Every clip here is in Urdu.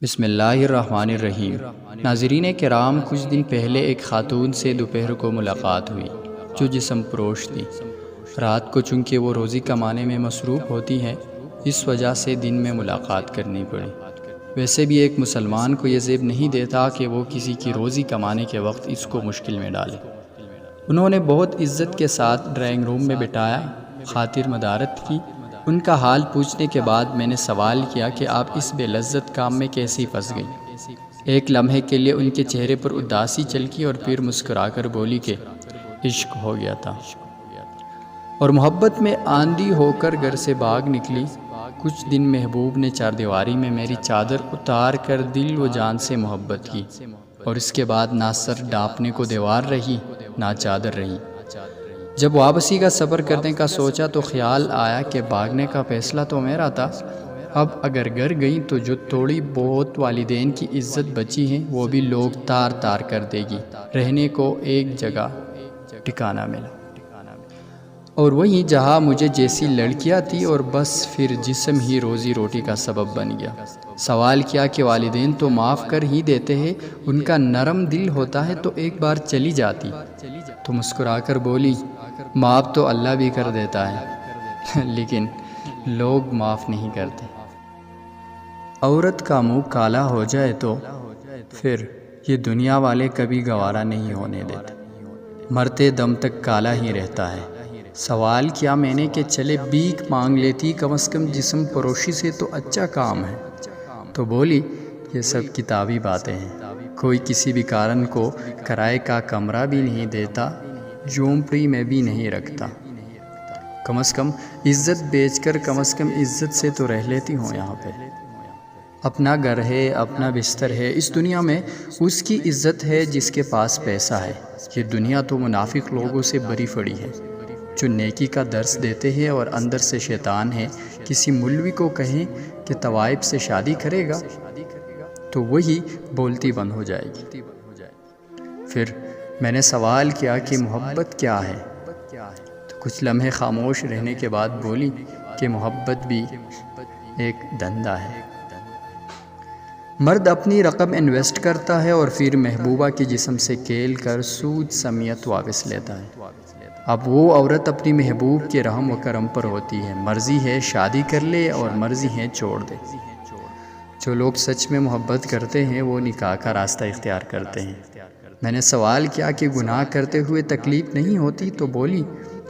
بسم اللہ الرحمن الرحیم۔ ناظرین کرام، کچھ دن پہلے ایک خاتون سے دوپہر کو ملاقات ہوئی جو جسم پروش تھی۔ رات کو چونکہ وہ روزی کمانے میں مصروف ہوتی ہیں، اس وجہ سے دن میں ملاقات کرنی پڑی۔ ویسے بھی ایک مسلمان کو یہ زیب نہیں دیتا کہ وہ کسی کی روزی کمانے کے وقت اس کو مشکل میں ڈالے۔ انہوں نے بہت عزت کے ساتھ ڈرائنگ روم میں بٹھایا، خاطر مدارت کی۔ ان کا حال پوچھنے کے بعد میں نے سوال کیا کہ آپ اس بے لذت کام میں کیسی پھنس گئی؟ ایک لمحے کے لیے ان کے چہرے پر اداسی چلکی اور پھر مسکرا کر بولی کہ عشق ہو گیا تھا اور محبت میں آندھی ہو کر گھر سے بھاگ نکلی۔ کچھ دن محبوب نے چار دیواری میں میری چادر اتار کر دل و جان سے محبت کی، اور اس کے بعد نہ سر ڈانپنے کو دیوار رہی نہ چادر رہی۔ جب واپسی کا سفر کرنے کا سوچا تو خیال آیا کہ بھاگنے کا فیصلہ تو میرا تھا۔ اب اگر گھر گئیں تو جو تھوڑی بہت والدین کی عزت بچی ہے وہ بھی لوگ تار تار کر دے گی۔ رہنے کو ایک جگہ ٹھکانہ ملا، اور وہیں جہاں مجھے جیسی لڑکیاں تھی، اور بس پھر جسم ہی روزی روٹی کا سبب بن گیا۔ سوال کیا کہ والدین تو معاف کر ہی دیتے ہیں، ان کا نرم دل ہوتا ہے تو ایک بار چلی جاتی۔ تو مسکرا کر بولی، معاف تو اللہ بھی کر دیتا ہے لیکن لوگ معاف نہیں کرتے۔ عورت کا منہ کالا ہو جائے تو پھر یہ دنیا والے کبھی گوارا نہیں ہونے دیتے، مرتے دم تک کالا ہی رہتا ہے۔ سوال کیا میں نے کہ چلے بھیک مانگ لیتی، کم از کم جسم پروشی سے تو اچھا کام ہے۔ تو بولی، یہ سب کتابی باتیں ہیں، کوئی کسی بھی کارن کو کرائے کا کمرہ بھی نہیں دیتا، جھونپڑی میں بھی نہیں رکھتا۔ کم از کم عزت بیچ کر کم از کم عزت سے تو رہ لیتی ہوں۔ یہاں پہ اپنا گھر ہے، اپنا بستر ہے، اس دنیا میں اس کی عزت ہے جس کے پاس پیسہ ہے۔ یہ دنیا تو منافق لوگوں سے بری پڑی ہے جو نیکی کا درس دیتے ہیں اور اندر سے شیطان ہے۔ کسی مولوی کو کہیں کہ طوائف سے شادی کرے گا تو وہی بولتی بند ہو جائے گی۔ پھر میں نے سوال کیا کہ محبت کیا ہے؟ تو کچھ لمحے خاموش رہنے کے بعد بولی کہ محبت بھی ایک دھندا ہے۔ مرد اپنی رقم انویسٹ کرتا ہے اور پھر محبوبہ کی جسم سے کھیل کر سود سمیت واپس لیتا ہے۔ اب وہ عورت اپنی محبوب کے رحم و کرم پر ہوتی ہے، مرضی ہے شادی کر لے اور مرضی ہے چھوڑ دے۔ جو لوگ سچ میں محبت کرتے ہیں وہ نکاح کا راستہ اختیار کرتے ہیں۔ میں نے سوال کیا کہ گناہ کرتے ہوئے تکلیف نہیں ہوتی؟ تو بولی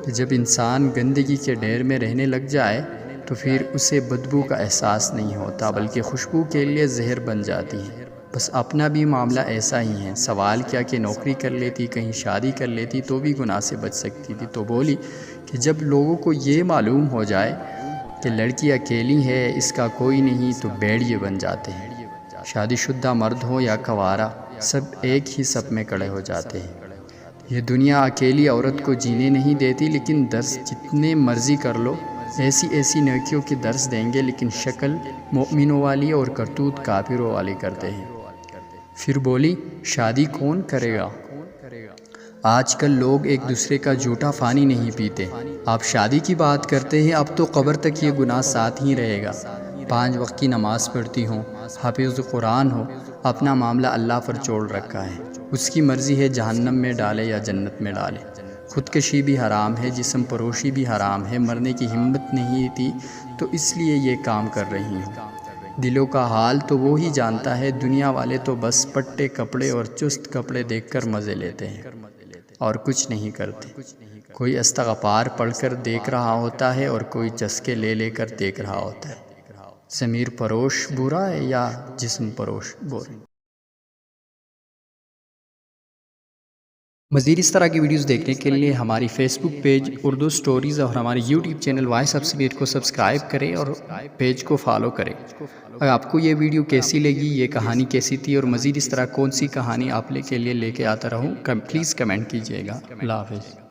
کہ جب انسان گندگی کے ڈھیر میں رہنے لگ جائے تو پھر اسے بدبو کا احساس نہیں ہوتا، بلکہ خوشبو کے لیے زہر بن جاتی ہے۔ بس اپنا بھی معاملہ ایسا ہی ہے۔ سوال کیا کہ نوکری کر لیتی، کہیں شادی کر لیتی تو بھی گناہ سے بچ سکتی تھی؟ تو بولی کہ جب لوگوں کو یہ معلوم ہو جائے کہ لڑکی اکیلی ہے، اس کا کوئی نہیں، تو بھیڑیے بن جاتے ہیں۔ شادی شدہ مرد ہو یا کنوارا، سب ایک ہی سب میں کھڑے ہو جاتے ہیں۔ یہ دنیا اکیلی عورت کو جینے نہیں دیتی، لیکن درس جتنے مرضی کر لو، ایسی نیکیوں کے درس دیں گے، لیکن شکل مومنوں والی اور کرتوت کافروں والی کرتے ہیں۔ پھر بولی، شادی کون کرے گا؟ آج کل لوگ ایک دوسرے کا جھوٹا پانی نہیں پیتے، آپ شادی کی بات کرتے ہیں۔ اب تو قبر تک یہ گناہ ساتھ ہی رہے گا۔ 5 وقت کی نماز پڑھتی ہوں، حافظ قرآن ہو، اپنا معاملہ اللہ پر چھوڑ رکھا ہے۔ اس کی مرضی ہے جہنم میں ڈالے یا جنت میں ڈالے۔ خودکشی بھی حرام ہے، جسم پروشی بھی حرام ہے۔ مرنے کی ہمت نہیں تھی تو اس لیے یہ کام کر رہی ہوں۔ دلوں کا حال تو وہی جانتا ہے، دنیا والے تو بس پٹے کپڑے اور چست کپڑے دیکھ کر مزے لیتے ہیں اور کچھ نہیں کرتے۔ کوئی استغفار پڑھ کر دیکھ رہا ہوتا ہے اور کوئی چسکے لے لے کر دیکھ رہا ہوتا ہے۔ ضمیر پروش برا ہے یا جسم پروش برا؟ مزید اس طرح کی ویڈیوز دیکھنے کے لیے ہماری Facebook page Urdu stories اور ہمارے YouTube channel voice of Sameer کو سبسکرائب کریں اور پیج کو فالو کریں۔ اگر آپ کو یہ ویڈیو کیسی لگی، یہ کہانی کیسی تھی، اور مزید اس طرح کون سی کہانی آپ کے لیے لے کے آتا رہوں، پلیز کمنٹ کیجیے گا۔ اللہ حافظ۔